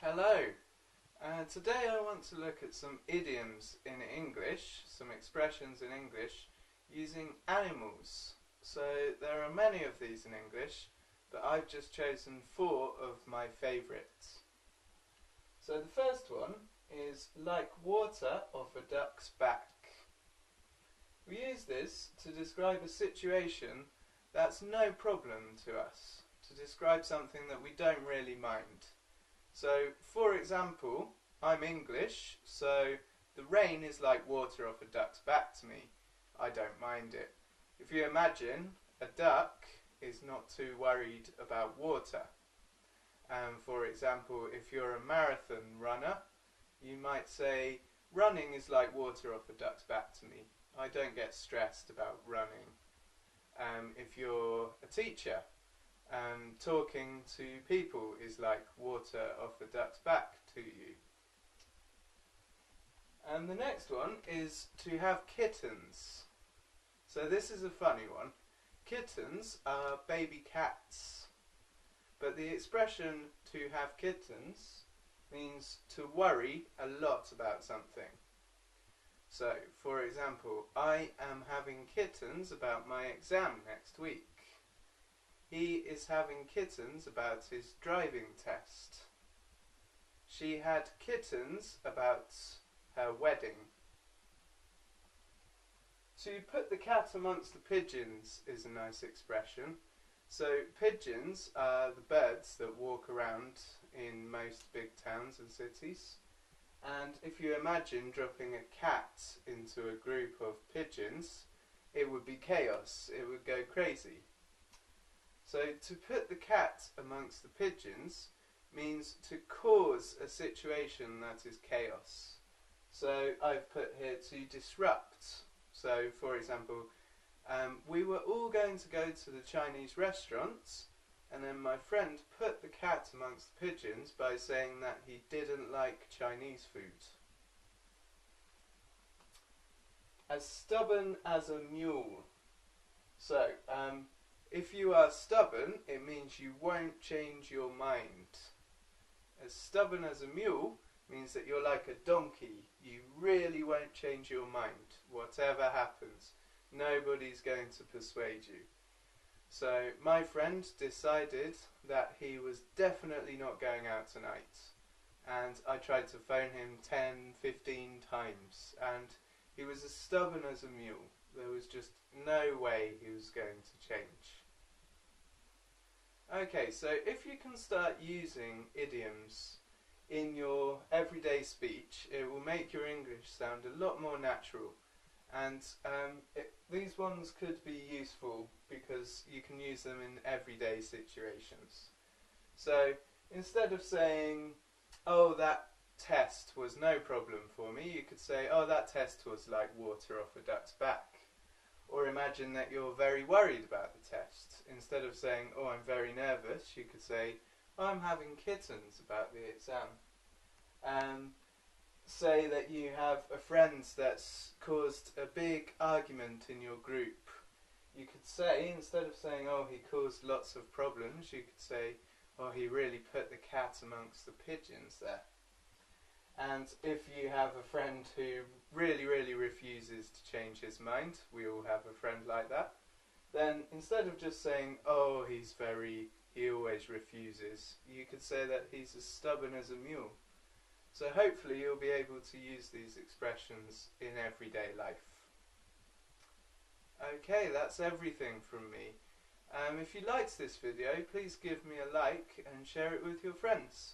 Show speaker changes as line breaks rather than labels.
Hello. Today I want to look at some idioms in English, some expressions in English using animals. So there are many of these in English, but I've just chosen 4 of my favourites. So the first one is like water off a duck's back. We use this to describe a situation that's no problem to us, to describe something that we don't really mind. So, for example, I'm English, so the rain is like water off a duck's back to me. I don't mind it. If you imagine, a duck is not too worried about water. For example, if you're a marathon runner, you might say, running is like water off a duck's back to me. I don't get stressed about running. If you're a teacher, talking to people is like water off a duck's back to you. And the next one is to have kittens. So this is a funny one. Kittens are baby cats. But the expression to have kittens means to worry a lot about something. So, for example, I am having kittens about my exam next week. He is having kittens about his driving test. She had kittens about her wedding. To put the cat amongst the pigeons is a nice expression. So pigeons are the birds that walk around in most big towns and cities. And if you imagine dropping a cat into a group of pigeons, it would be chaos, it would go crazy. So to put the cat amongst the pigeons means to cause a situation that is chaos. So I've put here to disrupt. So for example, we were all going to go to the Chinese restaurant, and then my friend put the cat amongst the pigeons by saying that he didn't like Chinese food. As stubborn as a mule. So, if you are stubborn, it means you won't change your mind. As stubborn as a mule means that you're like a donkey. You really won't change your mind. Whatever happens, nobody's going to persuade you. So my friend decided that he was definitely not going out tonight. And I tried to phone him 10, 15 times. And he was as stubborn as a mule. There was just no way he was going to change. Okay, so if you can start using idioms in your everyday speech, it will make your English sound a lot more natural. And these ones could be useful because you can use them in everyday situations. So instead of saying, oh, that test was no problem for me, you could say, oh, that test was like water off a duck's back. Or imagine that you're very worried about the test. Instead of saying, oh, I'm very nervous, you could say, oh, I'm having kittens about the exam. Say that you have a friend that's caused a big argument in your group. You could say, instead of saying, oh, he caused lots of problems, you could say, oh, he really put the cat amongst the pigeons there. And if you have a friend who really, really refuses to change his mind, we all have a friend like that, then instead of just saying, oh, he always refuses, you could say that he's as stubborn as a mule. So hopefully you'll be able to use these expressions in everyday life. Okay, that's everything from me. If you liked this video, please give me a like and share it with your friends.